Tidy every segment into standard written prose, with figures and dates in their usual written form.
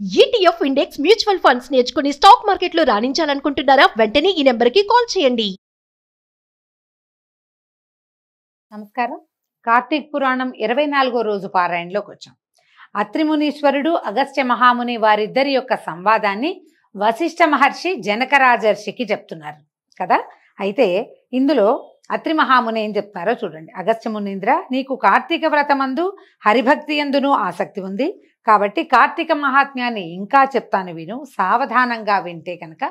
ETF index mutual funds నేర్చుకుని stock మార్కెట్లో రాణించాలనుకుంటున్నారా? వెంటనే ఈ నెంబర్కి కాల్ చేయండి. నమస్కారం. కార్తీక్ పురాణం 24వ రోజు పారాయణలోకి వచ్చాం. అత్రిమునీశ్వరుడు, అగస్త్య మహాముని వారిద్దరి యొక్క సంవాదాన్ని వశిష్ఠ మహర్షి జనకరాజర్షికి చెప్తున్నారు కదా. అయితే ఇందులో అత్రి మహాముని ఏం చెప్తారో చూడండి. అగస్త్య మునీంద్ర, నీకు కార్తీక వ్రతమందు హరిభక్తి యందును ఆసక్తి ఉంది కాబట్టి కార్తీక మహాత్మ్యాన్ని ఇంకా చెప్తాను, విను. సావధానంగా వింటే కనుక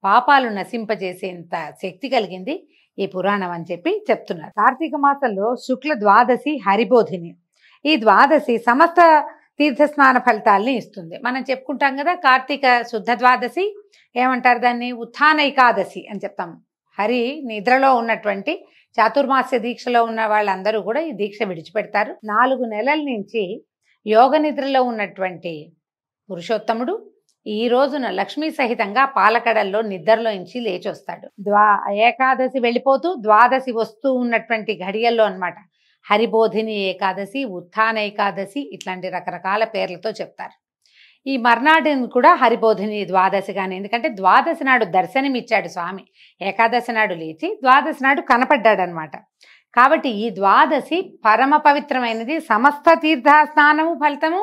పాపాలు నశింపజేసేంత శక్తి కలిగింది ఈ పురాణం అని చెప్పి చెప్తున్నారు. కార్తీక మాసంలో శుక్ల ద్వాదశి హరిబోధిని. ఈ ద్వాదశి సమస్త తీర్థస్నాన ఫలితాలని ఇస్తుంది. మనం చెప్పుకుంటాం కదా, కార్తీక శుద్ధ ద్వాదశి ఏమంటారు దాన్ని? ఉత్థాన ఏకాదశి అని చెప్తాం. హరి నిద్రలో ఉన్నటువంటి చాతుర్మాస్య దీక్షలో ఉన్న వాళ్ళందరూ కూడా ఈ దీక్ష విడిచిపెడతారు. 4 నెలల నుంచి యోగ నిద్రలో ఉన్నటువంటి పురుషోత్తముడు ఈ రోజున లక్ష్మీ సహితంగా పాలకడల్లో నిద్రలోంచి లేచి వస్తాడు. ఏకాదశి వెళ్ళిపోతూ ద్వాదశి వస్తూ ఉన్నటువంటి ఘడియల్లో అన్నమాట. హరిబోధిని ఏకాదశి, ఉత్థాన ఏకాదశి, ఇట్లాంటి రకరకాల పేర్లతో చెప్తారు. ఈ మర్నాటిని కూడా హరిబోధిని ద్వాదశిగానే, ఎందుకంటే ద్వాదశి నాడు దర్శనమిచ్చాడు స్వామి. ఏకాదశి నాడు లేచి ద్వాదశి నాడు కనపడ్డాడు అనమాట. కాబట్టి ఈ ద్వాదశి పరమ పవిత్రమైనది, సమస్త తీర్థ స్నానము ఫలితము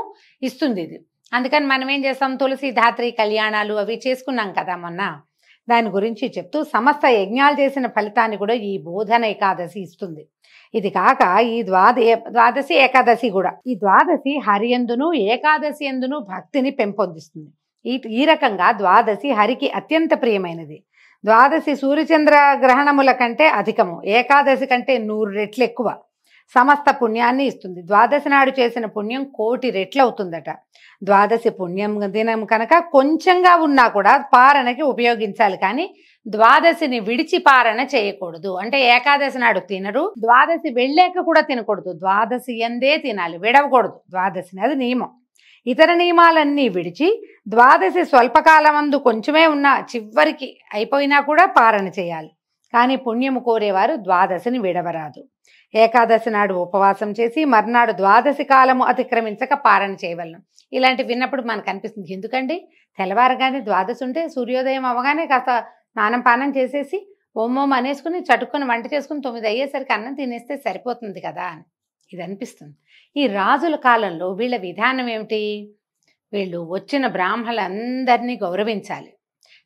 ఇస్తుంది ఇది. అందుకని మనం ఏం చేస్తాం, తులసి ధాత్రి కళ్యాణాలు అవి చేసుకున్నాం కదా మొన్న. దాని గురించి చెప్తూ సమస్త యజ్ఞాలు చేసిన ఫలితాన్ని కూడా ఈ బోధన ఏకాదశి ఇస్తుంది. ఇది కాక ఈ ద్వాదశి ఏకాదశి కూడా, ఈ ద్వాదశి హరియందును ఏకాదశి ఎందును భక్తిని పెంపొందిస్తుంది. ఈ రకంగా ద్వాదశి హరికి అత్యంత ప్రియమైనది. ద్వాదశి సూర్యచంద్ర గ్రహణముల కంటే అధికము, ఏకాదశి కంటే 100 రెట్లు ఎక్కువ సమస్త పుణ్యాన్ని ఇస్తుంది. ద్వాదశి నాడు చేసిన పుణ్యం 1,000,000 రెట్లు అవుతుందట. ద్వాదశి పుణ్యం దినం కనుక కొంచెంగా ఉన్నా కూడా పారణకి ఉపయోగించాలి, కానీ ద్వాదశిని విడిచి పారణ చేయకూడదు. అంటే ఏకాదశి నాడు తినరు, ద్వాదశి వెళ్ళాక కూడా తినకూడదు, ద్వాదశి ఎందే తినాలి, విడవకూడదు ద్వాదశిని, అది నియమం. ఇతర నియమాలన్నీ విడిచి ద్వాదశి స్వల్పకాలమందు కొంచెమే ఉన్నా చివరికి అయిపోయినా కూడా పారణ చేయాలి. కానీ పుణ్యము కోరేవారు ద్వాదశిని విడవరాదు. ఏకాదశి నాడు ఉపవాసం చేసి మర్నాడు ద్వాదశి కాలము అతిక్రమించక పారణ చేయవలను. ఇలాంటి విన్నప్పుడు మనకు అనిపిస్తుంది, ఎందుకండి తెల్లవారగానే ద్వాదశి ఉంటే సూర్యోదయం అవ్వగానే కాస్త స్నానం పానం చేసేసి ఓమోం అనేసుకుని చటుక్కుని వంట చేసుకుని 9 అయ్యేసరికి అన్నం తినేస్తే సరిపోతుంది కదా అని ఇది అనిపిస్తుంది. ఈ రాజుల కాలంలో వీళ్ళ విధానం ఏమిటి? వీళ్ళు వచ్చిన బ్రాహ్మణులందరినీ గౌరవించాలి,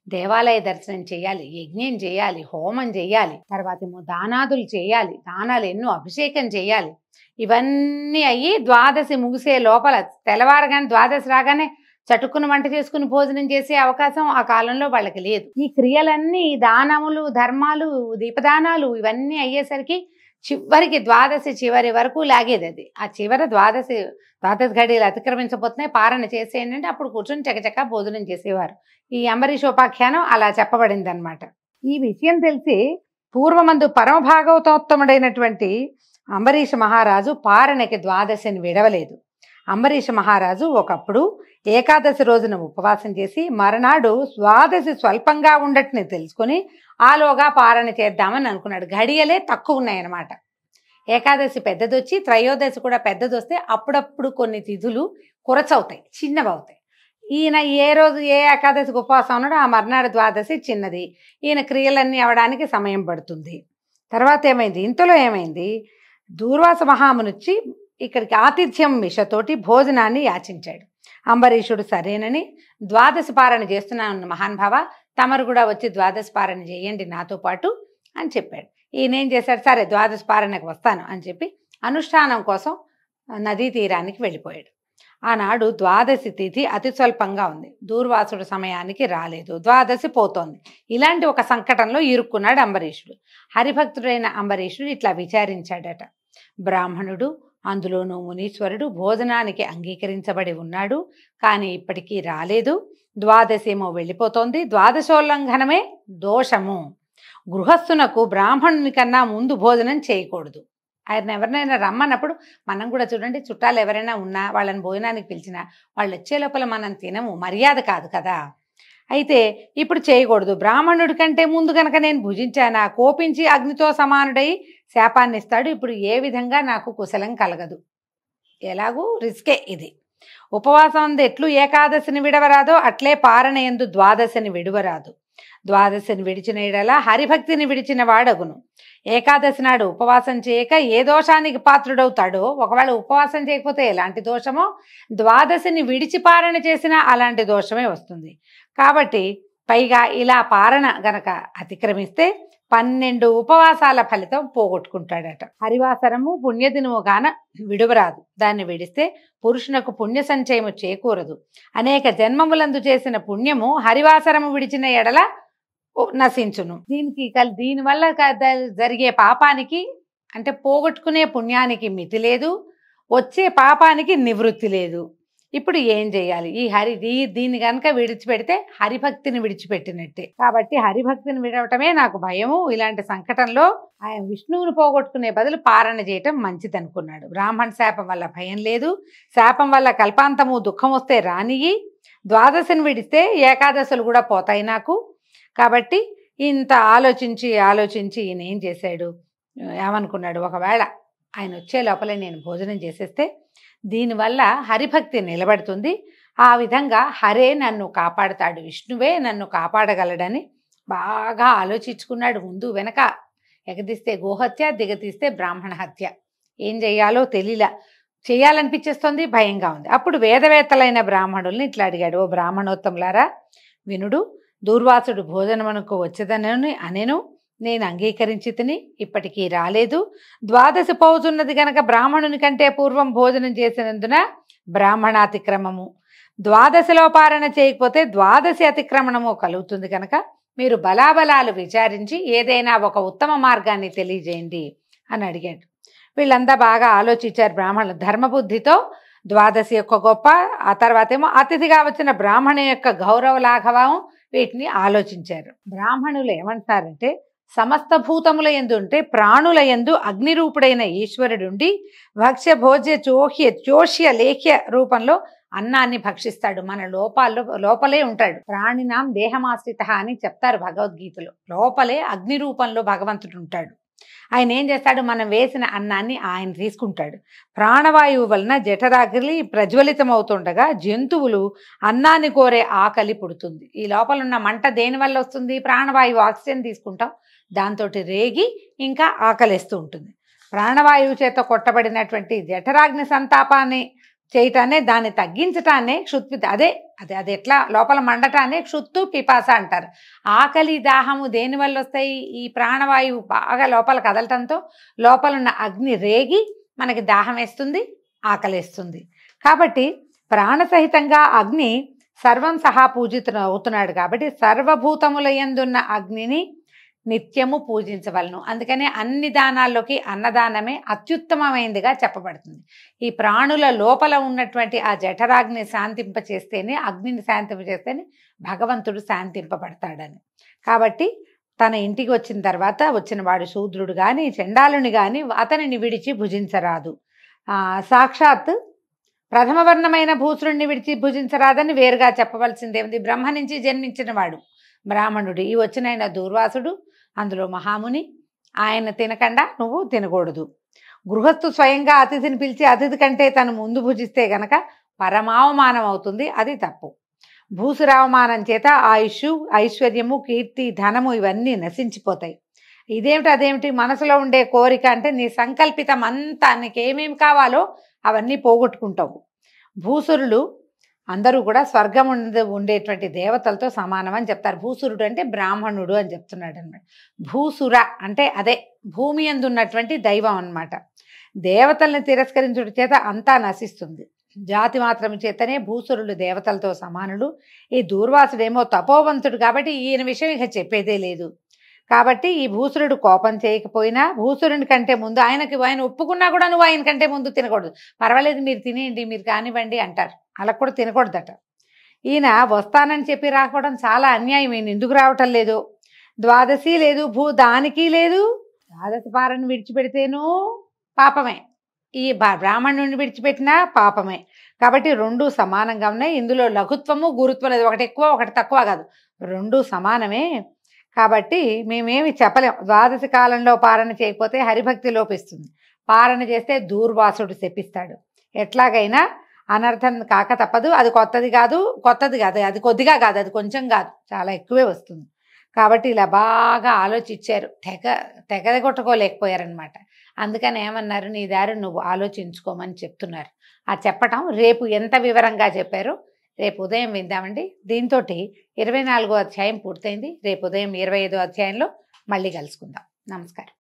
దేవాలయ దర్శనం చేయాలి, యజ్ఞం చేయాలి, హోమం చేయాలి, తర్వాత ఏమో దానాదులు చేయాలి, దానాలు ఎన్నో అభిషేకం చేయాలి. ఇవన్నీ అయ్యి ద్వాదశి ముగిసే లోపల తెల్లవారగానే ద్వాదశి రాగానే చటుక్కుని వంట చేసుకుని భోజనం చేసే అవకాశం ఆ కాలంలో వాళ్ళకి లేదు. ఈ క్రియలన్నీ దానములు, ధర్మాలు, దీపదానాలు ఇవన్నీ అయ్యేసరికి చివరికి ద్వాదశి చివరి వరకు లాగేది అది. ఆ చివరి ద్వాదశి ఘడియలు అతిక్రమించబోతున్నాయి, పారణ చేసేయండి అంటే అప్పుడు కూర్చొని చకచకా భోజనం చేసేవారు. ఈ అంబరీషోపాఖ్యానం అలా చెప్పబడింది అనమాట. ఈ విషయం తెలిసి పూర్వమందు పరమ భాగవతోత్తముడైనటువంటి అంబరీష మహారాజు పారణకి ద్వాదశిని విడవలేదు. అంబరీష మహారాజు ఒకప్పుడు ఏకాదశి రోజున ఉపవాసం చేసి మరునాడు ద్వాదశి స్వల్పంగా ఉండటని తెలుసుకొని ఆలోగా పారణ చేద్దామని అనుకున్నాడు. ఘడియలే తక్కువ ఉన్నాయన్నమాట. ఏకాదశి పెద్దదొచ్చి త్రయోదశి కూడా పెద్దదొస్తే అప్పుడప్పుడు కొన్ని తిథులు కురచవుతాయి, చిన్నవవుతాయి. ఈయన ఏ రోజు ఏ ఏకాదశికి ఉపవాసం ఉన్నాడో ఆ మర్నాడు ద్వాదశి చిన్నది, ఈయన క్రియలన్నీ అవడానికి సమయం పడుతుంది. తర్వాత ఏమైంది, ఇంతలో ఏమైంది, దూర్వాస మహామునిచ్చి ఇక్కడికి ఆతిథ్యం మిషతోటి భోజనాన్ని యాచించాడు. అంబరీషుడు సరేనని, ద్వాదశి పారణ చేస్తున్నాను మహానుభావ, తమరు కూడా వచ్చి ద్వాదశి పారణ చేయండి నాతో పాటు అని చెప్పాడు. ఈయనేం చేశాడు, సరే ద్వాదశి పారణకు వస్తాను అని చెప్పి అనుష్ఠానం కోసం నదీ తీరానికి వెళ్ళిపోయాడు. ఆనాడు ద్వాదశి తిథి అతి స్వల్పంగా ఉంది, దూర్వాసుడు సమయానికి రాలేదు, ద్వాదశి పోతోంది. ఇలాంటి ఒక సంకటంలో ఇరుక్కున్నాడు అంబరీషుడు. హరిభక్తుడైన అంబరీషుడు ఇట్లా విచారించాడట. బ్రాహ్మణుడు, అందులోనూ మునీశ్వరుడు భోజనానికి అంగీకరించబడి ఉన్నాడు, కానీ ఇప్పటికీ రాలేదు. ద్వాదశి ఏమో వెళ్ళిపోతోంది, ద్వాదశోల్లంఘనమే దోషము. గృహస్థునకు బ్రాహ్మణుని కన్నా ముందు భోజనం చేయకూడదు. ఆయన ఎవరినైనా రమ్మన్నప్పుడు మనం కూడా చూడండి, చుట్టాలు ఎవరైనా ఉన్నా వాళ్ళని భోజనానికి పిలిచినా వాళ్ళు వచ్చే లోపల మనం తినము, మర్యాద కాదు కదా. అయితే ఇప్పుడు చేయకూడదు. బ్రాహ్మణుడి కంటే ముందు కనుక నేను భుజించానా కోపించి అగ్నితో సమానుడై శాపాన్ని ఇస్తాడు. ఇప్పుడు ఏ విధంగా నాకు కుశలం కలగదు, ఎలాగూ రిస్కే ఇది. ఉపవాసం అందు ఎట్లు ఏకాదశిని విడవరాదో అట్లే పారణ యందు ద్వాదశిని విడువరాదు. ద్వాదశిని విడిచిన ఎడల హరిభక్తిని విడిచిన వాడగును. ఏకాదశి నాడు ఉపవాసం చేయక ఏ దోషానికి పాత్రుడవుతాడో, ఒకవేళ ఉపవాసం చేయకపోతే ఎలాంటి దోషమో, ద్వాదశిని విడిచి పారణ చేసినా అలాంటి దోషమే వస్తుంది. కాబట్టి పైగా ఇలా పారణ గనక అతిక్రమిస్తే 12 ఉపవాసాల ఫలితం పోగొట్టుకుంటాడట. హరివాసరము పుణ్యదినము గాన విడువరాదు. దాన్ని విడిస్తే పురుషునకు పుణ్య సంచయము చేకూరదు. అనేక జన్మములందు చేసిన పుణ్యము హరివాసరము విడిచిన ఎడల నశించును. దీనివల్ల జరిగే పాపానికి అంటే పోగొట్టుకునే పుణ్యానికి మితి లేదు, వచ్చే పాపానికి నివృత్తి లేదు. ఇప్పుడు ఏం చేయాలి? దీన్ని కనుక విడిచిపెడితే హరిభక్తిని విడిచిపెట్టినట్టే. కాబట్టి హరిభక్తిని విడవటమే నాకు భయము. ఇలాంటి సంకటంలో ఆయన విష్ణువును పోగొట్టుకునే బదులు పారణ చేయటం మంచిది అనుకున్నాడు. బ్రాహ్మణ శాపం వల్ల భయం లేదు, శాపం వల్ల కల్పాంతము దుఃఖం వస్తే రానియి, ద్వాదశిని విడిస్తే ఏకాదశులు కూడా పోతాయి నాకు. కాబట్టి ఇంత ఆలోచించి ఈయన ఏం చేశాడు, ఏమనుకున్నాడు, ఒకవేళ ఆయన వచ్చే లోపలే నేను భోజనం చేసేస్తే దీనివల్ల హరిభక్తి నిలబడుతుంది, ఆ విధంగా హరే నన్ను కాపాడుతాడు, విష్ణువే నన్ను కాపాడగలడని బాగా ఆలోచించుకున్నాడు. ముందు వెనక ఎగదీస్తే గోహత్య, దిగతీస్తే బ్రాహ్మణ హత్య. ఏం చెయ్యాలో తెలియలా, చేయాలనిపించేస్తుంది, భయంగా ఉంది. అప్పుడు వేదవేత్తలైన బ్రాహ్మణుల్ని ఇట్లా అడిగాడు, ఓ బ్రాహ్మణోత్తములారా వినుడు, దూర్వాసుడు భోజనమునకు వచ్చేదనని అనేను, నేను అంగీకరించి తిని ఇప్పటికీ రాలేదు. ద్వాదశి పోవుతున్నది గనక బ్రాహ్మణుని కంటే పూర్వం భోజనం చేసినందున బ్రాహ్మణాతిక్రమము, ద్వాదశిలో పారణ చేయకపోతే ద్వాదశి అతిక్రమణము కలుగుతుంది కనుక మీరు బలాబలాలు విచారించి ఏదైనా ఒక ఉత్తమ మార్గాన్ని తెలియజేయండి అని అడిగాడు. వీళ్ళంతా బాగా ఆలోచించారు. బ్రాహ్మణులు ధర్మబుద్ధితో ద్వాదశి యొక్క గొప్ప, ఆ తర్వాత ఏమో అతిథిగా వచ్చిన బ్రాహ్మణ యొక్క గౌరవ లాఘవం, వీటిని ఆలోచించారు. బ్రాహ్మణులు ఏమంటారంటే, సమస్త భూతముల యందు అంటే ప్రాణుల యందు అగ్నిరూపుడైన ఈశ్వరుడుండి భక్ష్య భోజ్య చోష్య లేఖ్య రూపంలో అన్నాన్ని భక్షిస్తాడు. మన లోపలే ఉంటాడు. ప్రాణినాం దేహమాశ్రిత అని చెప్తారు భగవద్గీతలో. లోపలే అగ్ని రూపంలో భగవంతుడు ఉంటాడు. ఆయన ఏం చేస్తాడు, మనం వేసిన అన్నాన్ని ఆయన తీసుకుంటాడు. ప్రాణవాయువు వలన జఠరాగ్ని ప్రజ్వలితమవుతుండగా జంతువులు అన్నాన్ని కోరే ఆకలి పుడుతుంది. ఈ లోపల ఉన్న మంట దేనివల్ల వస్తుంది? ప్రాణవాయువు, ఆక్సిజన్ తీసుకుంటాం, దాంతో రేగి ఇంకా ఆకలిస్తూ ఉంటుంది. ప్రాణవాయువు చేత కొట్టబడినటువంటి జఠరాగ్ని సంతాపాన్ని చేయటాన్ని, దాన్ని తగ్గించటాన్ని క్షుత్పిత, అదే ఎట్లా లోపల మండటాన్ని క్షుత్తు పిపాస అంటారు. ఆకలి దాహము దేనివల్ల వస్తాయి? ఈ ప్రాణవాయువు బాగా లోపల కదలటంతో లోపలున్న అగ్ని రేగి మనకి దాహం వేస్తుంది, ఆకలిస్తుంది. కాబట్టి ప్రాణసహితంగా అగ్ని సర్వం సహా పూజిత అవుతున్నాడు. కాబట్టి సర్వభూతముల యందున్న అగ్నిని నిత్యము పూజించవలను. అందుకనే అన్ని దానాల్లోకి అన్నదానమే అత్యుత్తమమైనదిగా చెప్పబడుతుంది. ఈ ప్రాణుల లోపల ఉన్నటువంటి ఆ జఠరాగ్ని శాంతింపచేస్తేనే, అగ్నిని శాంతింపచేస్తేనే భగవంతుడు శాంతింపబడతాడని. కాబట్టి తన ఇంటికి వచ్చిన తర్వాత వచ్చిన వాడు శూద్రుడు కానీ చండాలుని కానీ అతనిని విడిచి భుజించరాదు. సాక్షాత్ ప్రథమ వర్ణమైన భూసురుణ్ణి విడిచి భుజించరాదని వేరుగా చెప్పవలసిందేమిది? బ్రహ్మ నుంచి జన్మించిన వాడు బ్రాహ్మణుడు. ఈ వచ్చిన దూర్వాసుడు, అందులో మహాముని, ఆయన తినకుండా నువ్వు తినకూడదు. గృహస్థు స్వయంగా అతిథిని పిలిచి అతిథి కంటే తను ముందు భుజిస్తే గనక పరమావమానం అవుతుంది, అది తప్పు. భూసురావమానం చేత ఆయుష్, ఐశ్వర్యము, కీర్తి, ధనము ఇవన్నీ నశించిపోతాయి. ఇదేమిటి అదేమిటి? మనసులో ఉండే కోరిక అంటే నీ సంకల్పితం అంతా, నీకేమేమి కావాలో అవన్నీ పోగొట్టుకుంటావు. భూసురులు అందరూ కూడా స్వర్గం ఉండేటువంటి దేవతలతో సమానం అని చెప్తారు. భూసురుడు అంటే బ్రాహ్మణుడు అని చెప్తున్నాడు అనమాట. భూసుర అంటే అదే భూమి యందు ఉన్నటువంటి దైవం అన్నమాట. దేవతల్ని తిరస్కరించుట చేత అంతా నశిస్తుంది. జాతి మాత్రం చేతనే భూసురులు దేవతలతో సమానులు. ఈ దూర్వాసుడేమో తపోవంతుడు కాబట్టి ఈయన విషయం ఇక చెప్పేదే లేదు. కాబట్టి ఈ భూసురుడు కోపం చేయకపోయినా భూసురుని కంటే ముందు ఆయన ఒప్పుకున్నా కూడా నువ్వు ఆయన కంటే ముందు తినకూడదు. పర్వాలేదు మీరు తినేయండి, మీరు కానివ్వండి అంటారు. అలా కూడా తినకూడదట. ఈయన వస్తానని చెప్పి రాకపోవడం చాలా అన్యాయం. ఈయన ఎందుకు రావటం లేదు? ద్వాదశి లేదు, దానికి లేదు. ద్వాదశి పారను విడిచిపెడితేనూ పాపమే, ఈ బ్రాహ్మణుడిని విడిచిపెట్టినా పాపమే. కాబట్టి రెండూ సమానంగా ఉన్నాయి. ఇందులో లఘుత్వము గురుత్వం లేదు, ఒకటి ఎక్కువ ఒకటి తక్కువ కాదు, రెండూ సమానమే. కాబట్టి మేమేమి చెప్పలేం. ద్వాదశి కాలంలో పారణ చేయకపోతే హరిభక్తి లోపిస్తుంది, పారణ చేస్తే దూర్వాసుడు శపిస్తాడు. ఎట్లాగైనా అనర్థం కాక తప్పదు. అది కొత్తది కాదు, అది కొద్దిగా కాదు, అది కొంచెం కాదు, చాలా ఎక్కువే వస్తుంది. కాబట్టి ఇలా బాగా ఆలోచించారు, తెగదగొట్టుకోలేకపోయారనమాట. అందుకని ఏమన్నారు, నీ దారి నువ్వు ఆలోచించుకోమని చెప్తున్నారు. ఆ చెప్పటం రేపు ఎంత వివరంగా చెప్పారో రేపు ఉదయం విందామండి. దీంతో 24వ అధ్యాయం పూర్తయింది. రేపు ఉదయం 25వ అధ్యాయంలో మళ్ళీ కలుసుకుందాం. నమస్కారం.